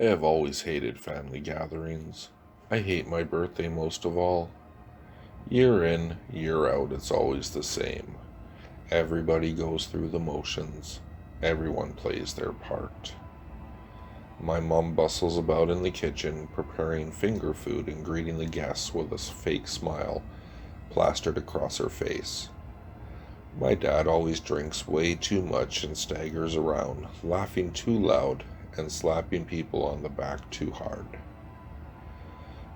I have always hated family gatherings. I hate my birthday most of all. Year in, year out, it's always the same. Everybody goes through the motions. Everyone plays their part. My mom bustles about in the kitchen, preparing finger food and greeting the guests with a fake smile plastered across her face. My dad always drinks way too much and staggers around, laughing too loud and slapping people on the back too hard.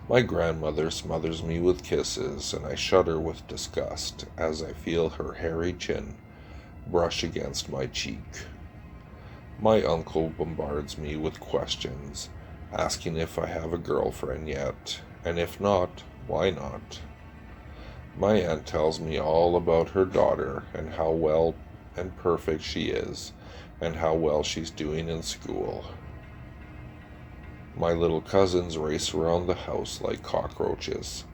My grandmother smothers me with kisses, and I shudder with disgust as I feel her hairy chin brush against my cheek. My uncle bombards me with questions, asking if I have a girlfriend yet, and if not, why not? My aunt tells me all about her daughter and how well and perfect she is, and how well she's doing in school. My little cousins race around the house like cockroaches,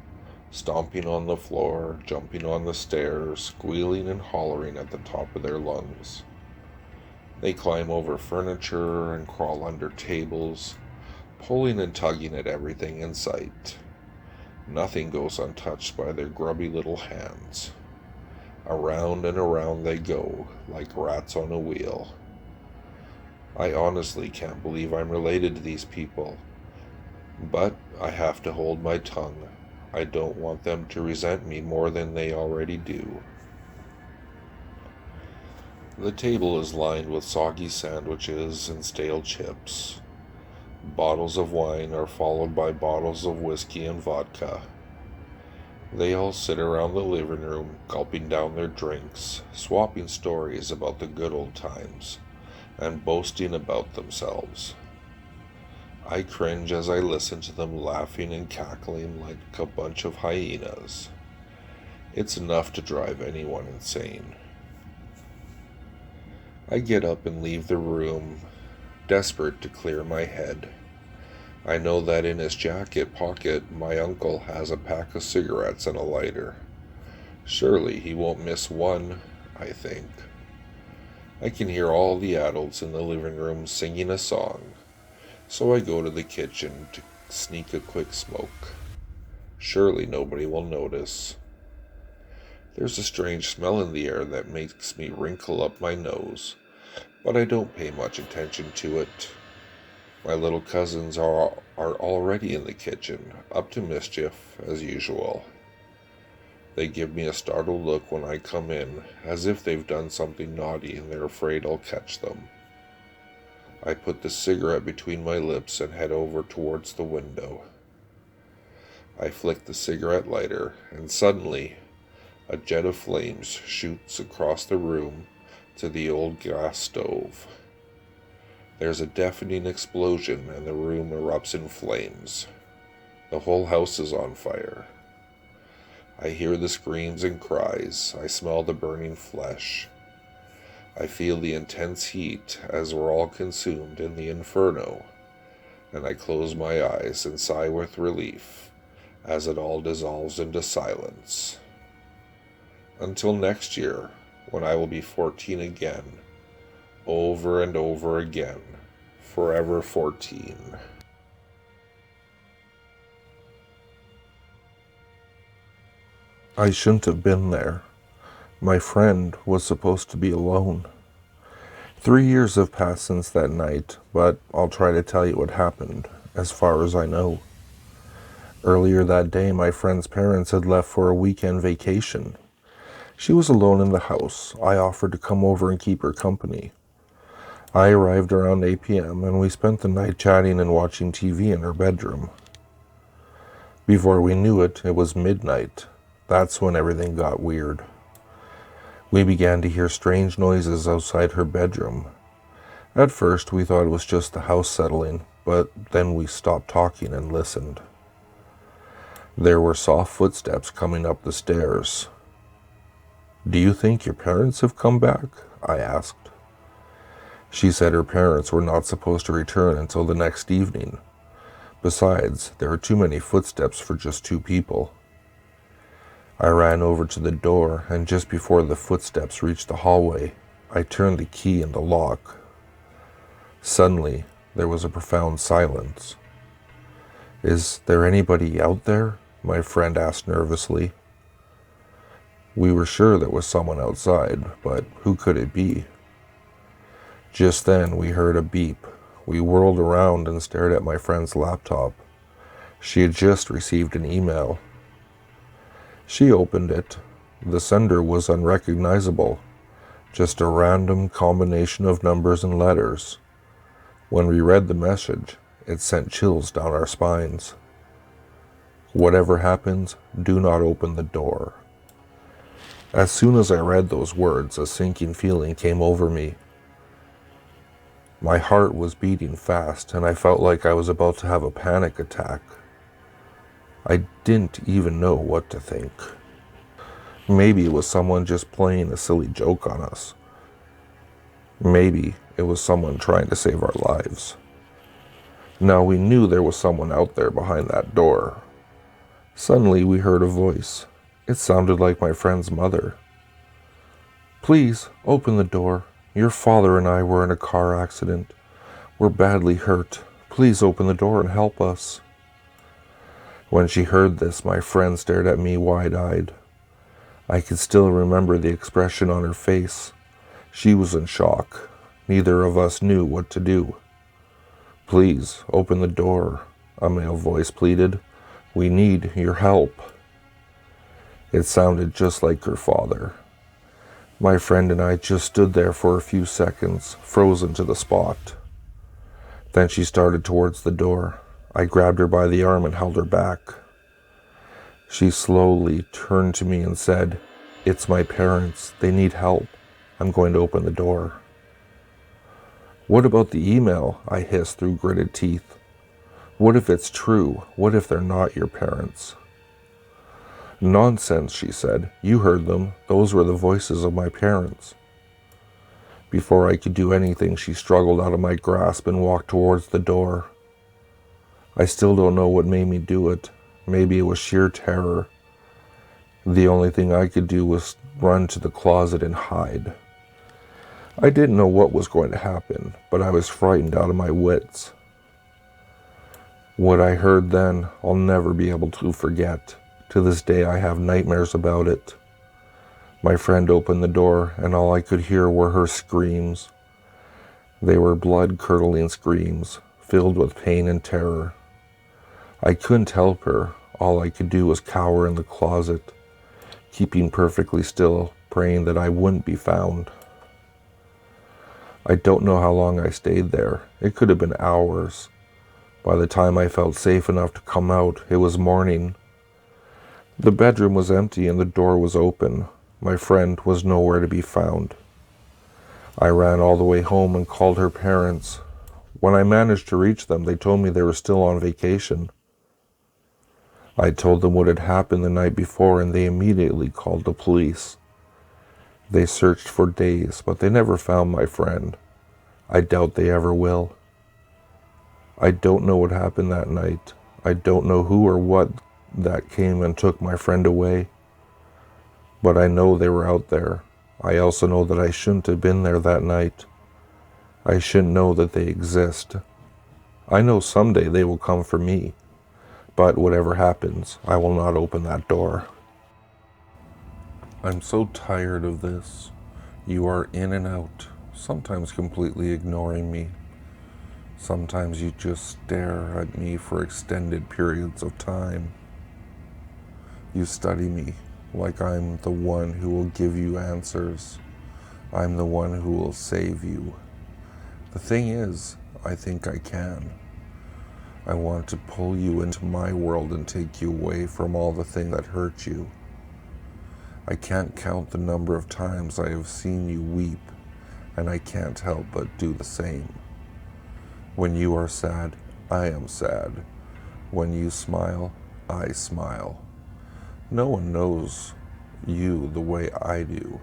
stomping on the floor, jumping on the stairs, squealing and hollering at the top of their lungs. They climb over furniture and crawl under tables, pulling and tugging at everything in sight. Nothing goes untouched by their grubby little hands. Around and around they go, like rats on a wheel. I honestly can't believe I'm related to these people, but I have to hold my tongue. I don't want them to resent me more than they already do. The table is lined with soggy sandwiches and stale chips. Bottles of wine are followed by bottles of whiskey and vodka. They all sit around the living room, gulping down their drinks, swapping stories about the good old times, and boasting about themselves. I cringe as I listen to them laughing and cackling like a bunch of hyenas. It's enough to drive anyone insane. I get up and leave the room, desperate to clear my head. I know that in his jacket pocket my uncle has a pack of cigarettes and a lighter. Surely he won't miss one, I think. I can hear all the adults in the living room singing a song, so I go to the kitchen to sneak a quick smoke. Surely nobody will notice. There's a strange smell in the air that makes me wrinkle up my nose, but I don't pay much attention to it. My little cousins are already in the kitchen, up to mischief, as usual. They give me a startled look when I come in, as if they've done something naughty and they're afraid I'll catch them. I put the cigarette between my lips and head over towards the window. I flick the cigarette lighter, and suddenly, a jet of flames shoots across the room to the old gas stove. There's a deafening explosion, and the room erupts in flames. The whole house is on fire. I hear the screams and cries. I smell the burning flesh. I feel the intense heat as we're all consumed in the inferno, and I close my eyes and sigh with relief as it all dissolves into silence. Until next year, when I will be 14 again, over and over again, forever 14. I shouldn't have been there. My friend was supposed to be alone. 3 years have passed since that night, but I'll try to tell you what happened, as far as I know. Earlier that day, my friend's parents had left for a weekend vacation. She was alone in the house. I offered to come over and keep her company. I arrived around 8 p.m. and we spent the night chatting and watching TV in her bedroom. Before we knew it, it was midnight. That's when everything got weird. We began to hear strange noises outside her bedroom. At first, we thought it was just the house settling, but then we stopped talking and listened. There were soft footsteps coming up the stairs. "Do you think your parents have come back?" I asked. She said her parents were not supposed to return until the next evening. Besides, there were too many footsteps for just two people. I ran over to the door, and just before the footsteps reached the hallway, I turned the key in the lock. Suddenly, There was a profound silence. "Is there anybody out there?" my friend asked nervously. We were sure there was someone outside, but who could it be? Just then we heard a beep. We whirled around and stared at my friend's laptop. She had just received an email. She opened it. The sender was unrecognizable, just a random combination of numbers and letters. When we read the message, it sent chills down our spines. "Whatever happens, do not open the door." As soon as I read those words, a sinking feeling came over me. My heart was beating fast, and I felt like I was about to have a panic attack. I didn't even know what to think. Maybe it was someone just playing a silly joke on us. Maybe it was someone trying to save our lives. Now we knew there was someone out there behind that door. Suddenly we heard a voice. It sounded like my friend's mother. "Please, open the door. Your father and I were in a car accident. We're badly hurt. Please open the door and help us." When she heard this, my friend stared at me wide-eyed. I could still remember the expression on her face. She was in shock. Neither of us knew what to do. "Please, open the door," a male voice pleaded. "We need your help." It sounded just like her father. My friend and I just stood there for a few seconds, frozen to the spot. Then she started towards the door. I grabbed her by the arm and held her back. She slowly turned to me and said, "It's my parents. They need help. I'm going to open the door." "What about the email?" I hissed through gritted teeth. "What if it's true? What if they're not your parents?" "Nonsense," she said. "You heard them. Those were the voices of my parents." Before I could do anything, she struggled out of my grasp and walked towards the door. I still don't know what made me do it. Maybe it was sheer terror. The only thing I could do was run to the closet and hide. I didn't know what was going to happen, but I was frightened out of my wits. What I heard then, I'll never be able to forget. To this day, I have nightmares about it. My friend opened the door, and all I could hear were her screams. They were blood-curdling screams, filled with pain and terror. I couldn't help her. All I could do was cower in the closet, keeping perfectly still, praying that I wouldn't be found. I don't know how long I stayed there. It could have been hours. By the time I felt safe enough to come out, it was morning. The bedroom was empty and the door was open. My friend was nowhere to be found. I ran all the way home and called her parents. When I managed to reach them, they told me they were still on vacation. I told them what had happened the night before, and they immediately called the police. They searched for days, but they never found my friend. I doubt they ever will. I don't know what happened that night. I don't know who or what that came and took my friend away. But I know they were out there. I also know that I shouldn't have been there that night. I shouldn't know that they exist. I know someday they will come for me. But whatever happens, I will not open that door. I'm so tired of this. You are in and out, sometimes completely ignoring me. Sometimes you just stare at me for extended periods of time. You study me like I'm the one who will give you answers. I'm the one who will save you. The thing is, I think I can. I want to pull you into my world and take you away from all the things that hurt you. I can't count the number of times I have seen you weep, and I can't help but do the same. When you are sad, I am sad. When you smile, I smile. No one knows you the way I do,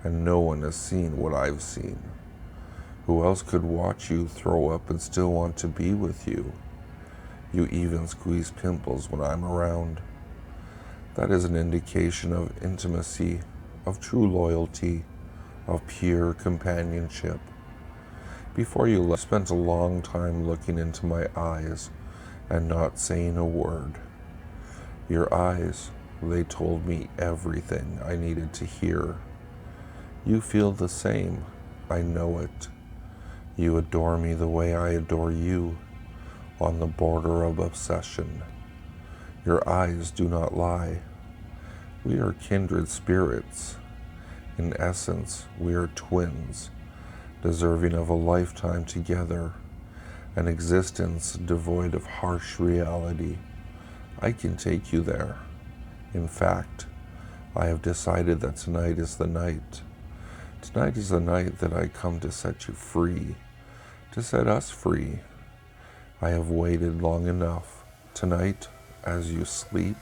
and no one has seen what I've seen. Who else could watch you throw up and still want to be with you? You even squeeze pimples when I'm around. That is an indication of intimacy, of true loyalty, of pure companionship. Before you left, spent a long time looking into my eyes and not saying a word. Your eyes, they told me everything I needed to hear. You feel the same. I know it. You adore me the way I adore you, on the border of obsession. Your eyes do not lie. We are kindred spirits. In essence, we are twins, deserving of a lifetime together, an existence devoid of harsh reality. I can take you there. In fact, I have decided that tonight is the night. Tonight is the night that I come to set you free, to set us free. I have waited long enough. Tonight, as you sleep,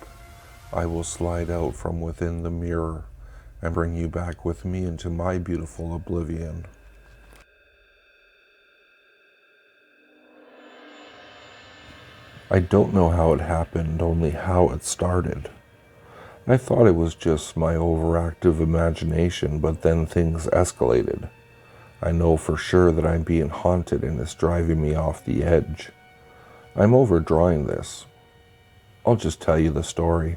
I will slide out from within the mirror and bring you back with me into my beautiful oblivion. I don't know how it happened, only how it started. I thought it was just my overactive imagination, but then things escalated. I know for sure that I'm being haunted and it's driving me off the edge. I'm overdrawing this. I'll just tell you the story.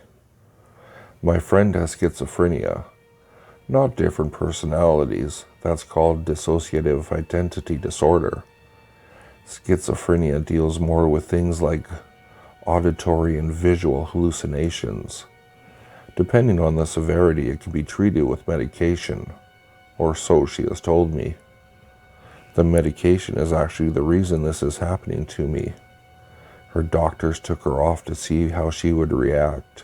My friend has schizophrenia. Not different personalities. That's called dissociative identity disorder. Schizophrenia deals more with things like auditory and visual hallucinations. Depending on the severity, it can be treated with medication, or so she has told me. The medication is actually the reason this is happening to me. Her doctors took her off to see how she would react.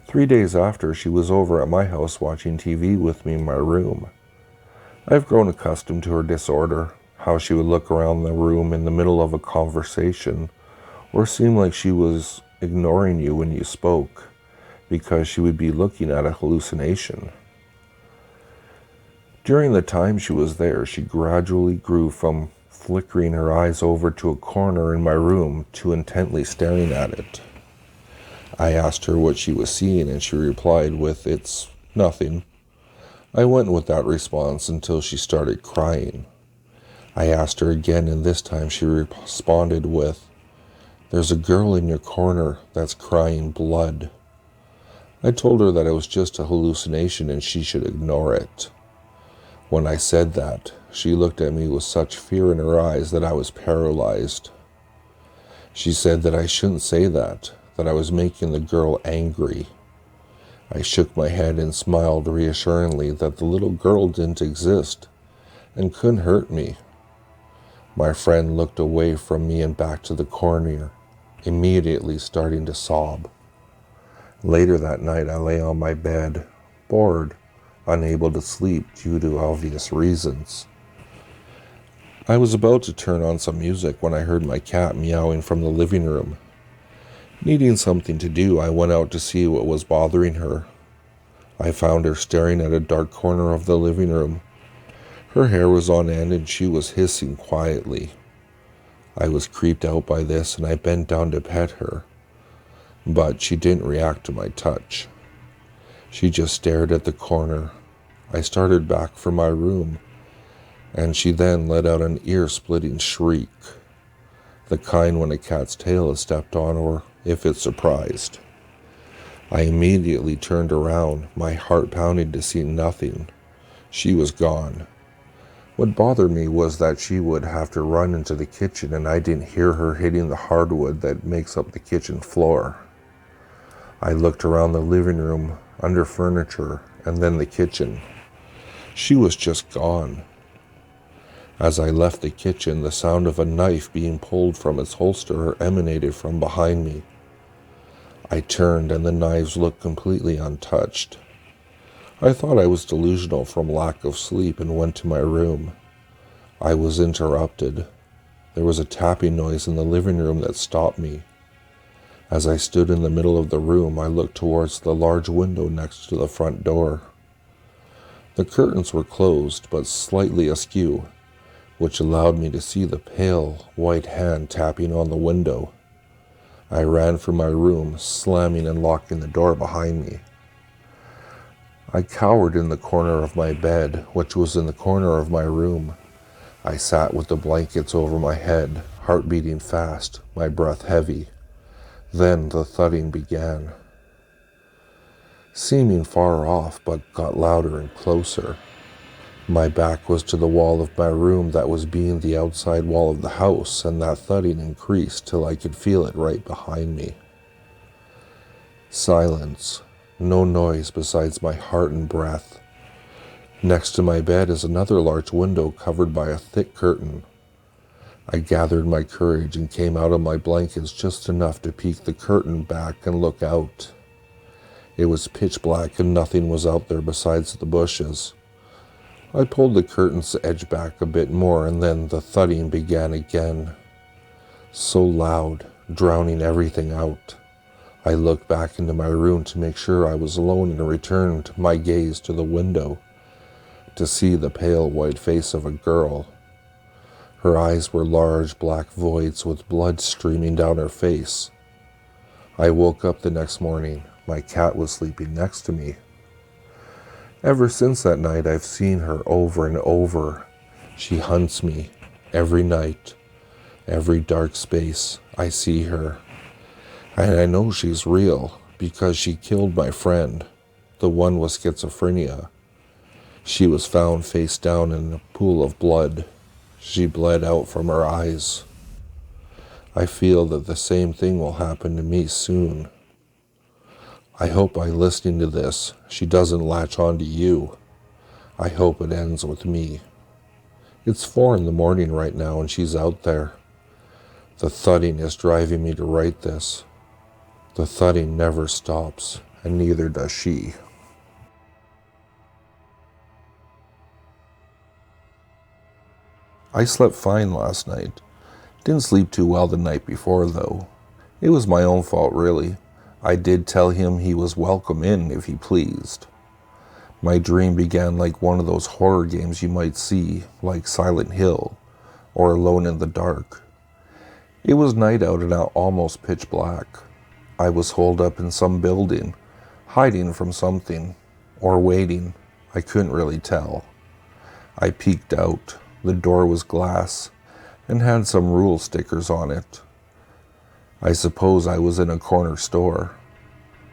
3 days after, she was over at my house watching TV with me in my room. I've grown accustomed to her disorder, how she would look around the room in the middle of a conversation, or seem like she was ignoring you when you spoke, because she would be looking at a hallucination. During the time she was there, she gradually grew from flickering her eyes over to a corner in my room to intently staring at it. I asked her what she was seeing, and she replied with, "It's nothing." I went with that response until she started crying. I asked her again, and this time she responded with, "There's a girl in your corner that's crying blood." I told her that it was just a hallucination and she should ignore it. When I said that, she looked at me with such fear in her eyes that I was paralyzed. She said that I shouldn't say that I was making the girl angry. I shook my head and smiled reassuringly that the little girl didn't exist and couldn't hurt me. My friend looked away from me and back to the corner, immediately starting to sob. Later that night, I lay on my bed, bored, unable to sleep due to obvious reasons. I was about to turn on some music when I heard my cat meowing from the living room. Needing something to do, I went out to see what was bothering her. I found her staring at a dark corner of the living room. Her hair was on end and she was hissing quietly. I was creeped out by this and I bent down to pet her, but she didn't react to my touch. She just stared at the corner. I started back for my room, and she then let out an ear-splitting shriek, the kind when a cat's tail is stepped on or if it's surprised. I immediately turned around, my heart pounding to see nothing. She was gone. What bothered me was that she would have to run into the kitchen and I didn't hear her hitting the hardwood that makes up the kitchen floor. I looked around the living room, under furniture, and then the kitchen. She was just gone. As I left the kitchen, the sound of a knife being pulled from its holster emanated from behind me. I turned and the knives looked completely untouched. I thought I was delusional from lack of sleep and went to my room. I was interrupted. There was a tapping noise in the living room that stopped me. As I stood in the middle of the room, I looked towards the large window next to the front door. The curtains were closed, but slightly askew, which allowed me to see the pale, white hand tapping on the window. I ran from my room, slamming and locking the door behind me. I cowered in the corner of my bed, which was in the corner of my room. I sat with the blankets over my head, heart beating fast, my breath heavy. Then the thudding began, seeming far off, but got louder and closer. My back was to the wall of my room that was being the outside wall of the house, and that thudding increased till I could feel it right behind me. Silence, no noise besides my heart and breath. Next to my bed is another large window covered by a thick curtain. I gathered my courage and came out of my blankets just enough to peek the curtain back and look out. It was pitch black and nothing was out there besides the bushes. I pulled the curtain's edge back a bit more, and then the thudding began again. So loud, drowning everything out. I looked back into my room to make sure I was alone and returned my gaze to the window to see the pale white face of a girl. Her eyes were large black voids with blood streaming down her face. I woke up the next morning. My cat was sleeping next to me. Ever since that night, I've seen her over and over. She hunts me every night, every dark space. I see her. And I know she's real because she killed my friend, the one with schizophrenia. She was found face down in a pool of blood. She bled out from her eyes. I feel that the same thing will happen to me soon. I hope by listening to this, she doesn't latch on to you. I hope it ends with me. It's 4 a.m. right now and she's out there. The thudding is driving me to write this. The thudding never stops, and neither does she. I slept fine last night. Didn't sleep too well the night before, though. It was my own fault, really. I did tell him he was welcome in if he pleased. My dream began like one of those horror games you might see, like Silent Hill or Alone in the Dark. It was night out and out, almost pitch black. I was holed up in some building, hiding from something, or waiting. I couldn't really tell. I peeked out. The door was glass and had some rule stickers on it. I suppose I was in a corner store.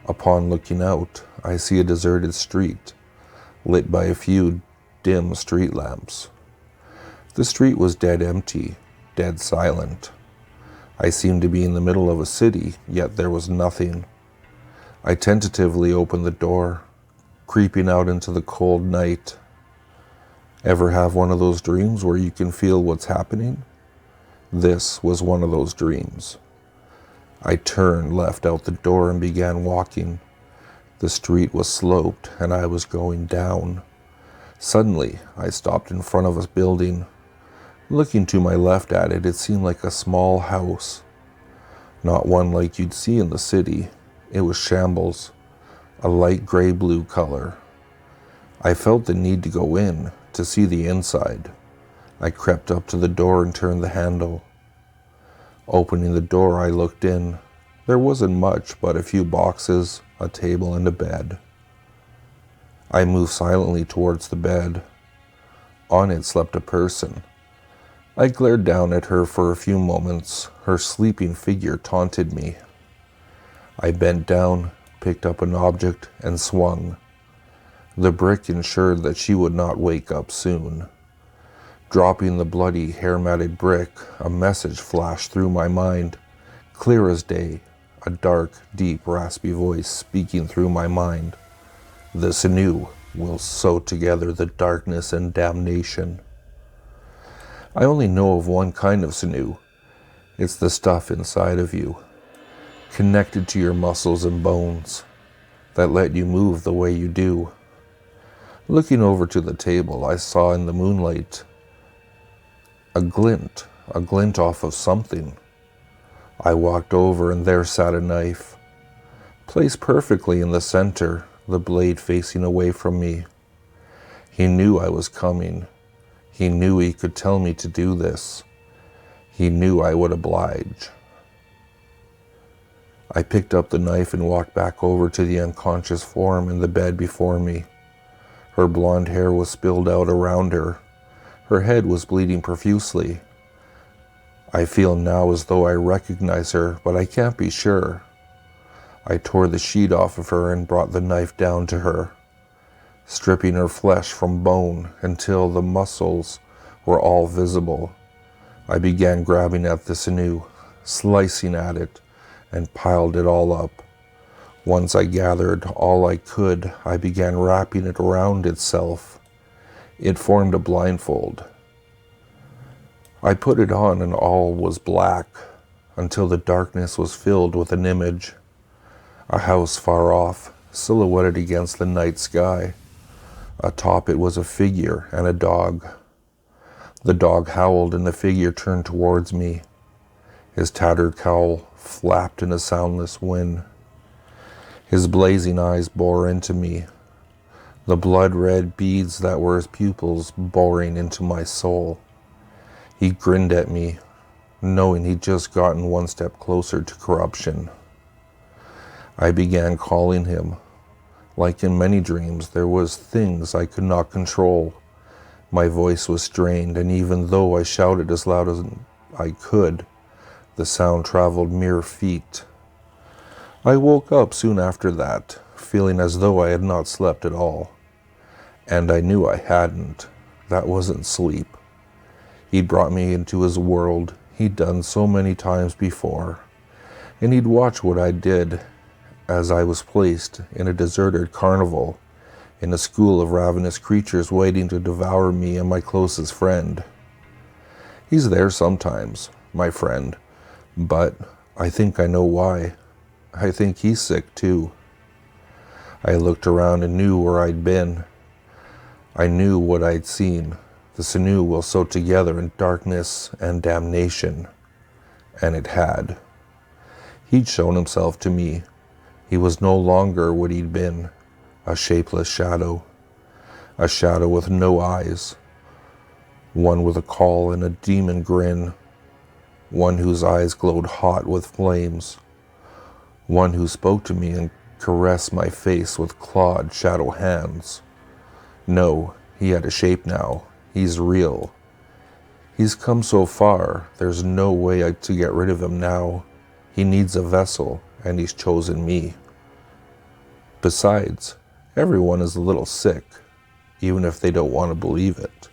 Upon looking out, I see a deserted street, lit by a few dim street lamps. The street was dead empty, dead silent. I seemed to be in the middle of a city, yet there was nothing. I tentatively opened the door, creeping out into the cold night. Ever have one of those dreams where you can feel what's happening? This was one of those dreams. I turned left out the door and began walking. The street was sloped and I was going down. Suddenly, I stopped in front of a building. Looking to my left at it, it seemed like a small house. Not one like you'd see in the city. It was shambles, a light gray-blue color. I felt the need to go in, to see the inside. I crept up to the door and turned the handle. Opening the door, I looked in. There wasn't much but a few boxes, a table, and a bed. I moved silently towards the bed. On it slept a person. I glared down at her for a few moments. Her sleeping figure taunted me. I bent down, picked up an object, and swung. The brick ensured that she would not wake up soon. Dropping the bloody, hair-matted brick, a message flashed through my mind, clear as day, a dark, deep, raspy voice speaking through my mind. The sinew will sew together the darkness and damnation. I only know of one kind of sinew. It's the stuff inside of you, connected to your muscles and bones, that let you move the way you do. Looking over to the table, I saw in the moonlight a glint off of something. I walked over and there sat a knife, placed perfectly in the center, the blade facing away from me. He knew I was coming. He knew he could tell me to do this. He knew I would oblige. I picked up the knife and walked back over to the unconscious form in the bed before me. Her blonde hair was spilled out around her. Her head was bleeding profusely. I feel now as though I recognize her, but I can't be sure. I tore the sheet off of her and brought the knife down to her, stripping her flesh from bone until the muscles were all visible. I began grabbing at the sinew, slicing at it, and piled it all up. Once I gathered all I could, I began wrapping it around itself. It formed a blindfold. I put it on and all was black, until the darkness was filled with an image. A house far off, silhouetted against the night sky. Atop it was a figure and a dog. The dog howled and the figure turned towards me. His tattered cowl flapped in a soundless wind. His blazing eyes bore into me, the blood-red beads that were his pupils boring into my soul. He grinned at me, knowing he'd just gotten one step closer to corruption. I began calling him. Like in many dreams, there was things I could not control. My voice was strained, and even though I shouted as loud as I could, the sound traveled mere feet. I woke up soon after that, feeling as though I had not slept at all. And I knew I hadn't. That wasn't sleep. He'd brought me into his world he'd done so many times before, and he'd watch what I did as I was placed in a deserted carnival, in a school of ravenous creatures waiting to devour me and my closest friend. He's there sometimes, my friend, but I think I know why. I think he's sick too. I looked around and knew where I'd been. I knew what I'd seen. The sinew will sew together in darkness and damnation. And it had. He'd shown himself to me. He was no longer what he'd been, a shapeless shadow. A shadow with no eyes. One with a call and a demon grin. One whose eyes glowed hot with flames. One who spoke to me and caressed my face with clawed shadow hands. No, he had a shape now. He's real. He's come so far, there's no way to get rid of him now. He needs a vessel, and he's chosen me. Besides, everyone is a little sick, even if they don't want to believe it.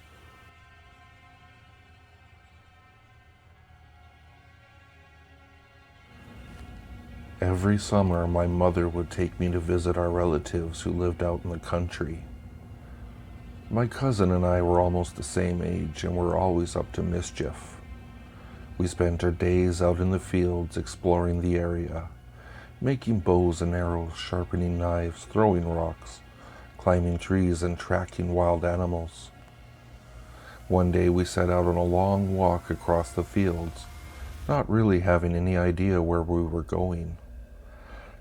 Every summer, my mother would take me to visit our relatives who lived out in the country. My cousin and I were almost the same age and were always up to mischief. We spent our days out in the fields exploring the area, making bows and arrows, sharpening knives, throwing rocks, climbing trees, and tracking wild animals. One day we set out on a long walk across the fields, not really having any idea where we were going.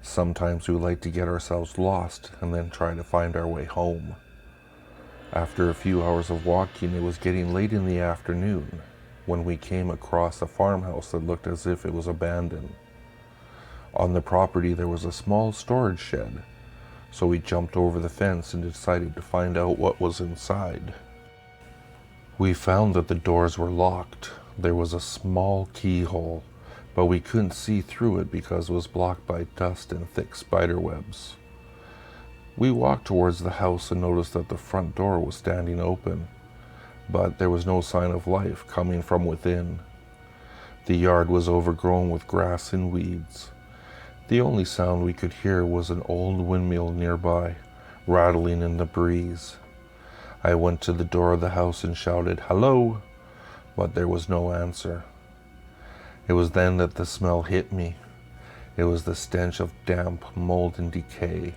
Sometimes we like to get ourselves lost and then try to find our way home. After a few hours of walking, it was getting late in the afternoon when we came across a farmhouse that looked as if it was abandoned. On the property there was a small storage shed, so we jumped over the fence and decided to find out what was inside. We found that the doors were locked. There was a small keyhole, but we couldn't see through it because it was blocked by dust and thick spider webs. We walked towards the house and noticed that the front door was standing open, but there was no sign of life coming from within. The yard was overgrown with grass and weeds. The only sound we could hear was an old windmill nearby, rattling in the breeze. I went to the door of the house and shouted, "Hello!" but there was no answer. It was then that the smell hit me. It was the stench of damp, mold, and decay.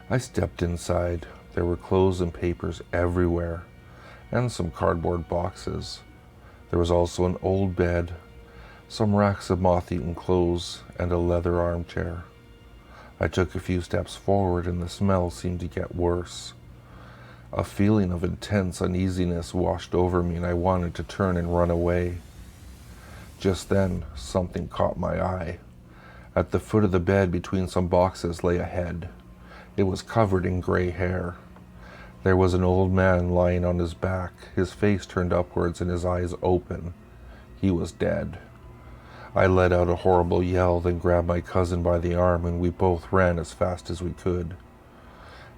I stepped inside. There were clothes and papers everywhere, and some cardboard boxes. There was also an old bed, some racks of moth-eaten clothes, and a leather armchair. I took a few steps forward and the smell seemed to get worse. A feeling of intense uneasiness washed over me and I wanted to turn and run away. Just then, something caught my eye. At the foot of the bed between some boxes lay a head. It was covered in gray hair. There was an old man lying on his back, his face turned upwards and his eyes open. He was dead. I let out a horrible yell, then grabbed my cousin by the arm, and we both ran as fast as we could.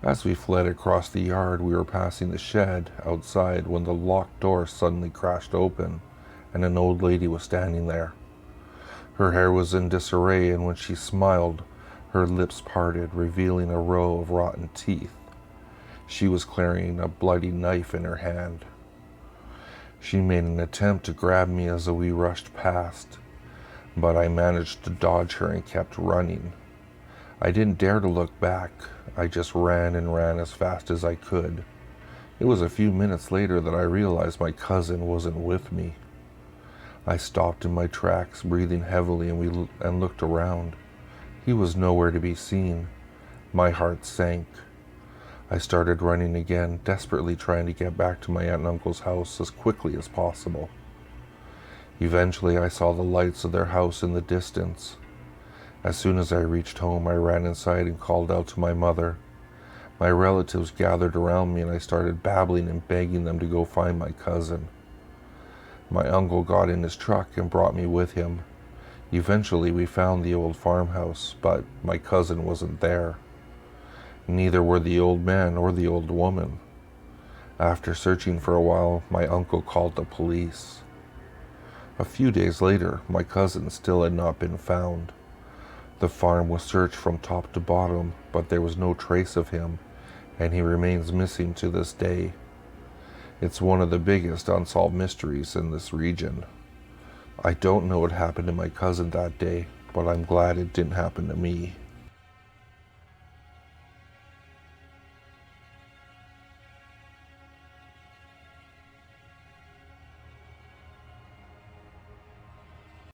As we fled across the yard, we were passing the shed outside when the locked door suddenly crashed open, and an old lady was standing there. Her hair was in disarray, and when she smiled, her lips parted, revealing a row of rotten teeth. She was carrying a bloody knife in her hand. She made an attempt to grab me as we rushed past, but I managed to dodge her and kept running. I didn't dare to look back. I just ran and ran as fast as I could. It was a few minutes later that I realized my cousin wasn't with me. I stopped in my tracks, breathing heavily, and looked around. He was nowhere to be seen. My heart sank. I started running again, desperately trying to get back to my aunt and uncle's house as quickly as possible. Eventually, I saw the lights of their house in the distance. As soon as I reached home, I ran inside and called out to my mother. My relatives gathered around me, and I started babbling and begging them to go find my cousin. My uncle got in his truck and brought me with him. Eventually, we found the old farmhouse, but my cousin wasn't there. Neither were the old man or the old woman. After searching for a while, my uncle called the police. A few days later, my cousin still had not been found. The farm was searched from top to bottom, but there was no trace of him, and he remains missing to this day. It's one of the biggest unsolved mysteries in this region. I don't know what happened to my cousin that day, but I'm glad it didn't happen to me.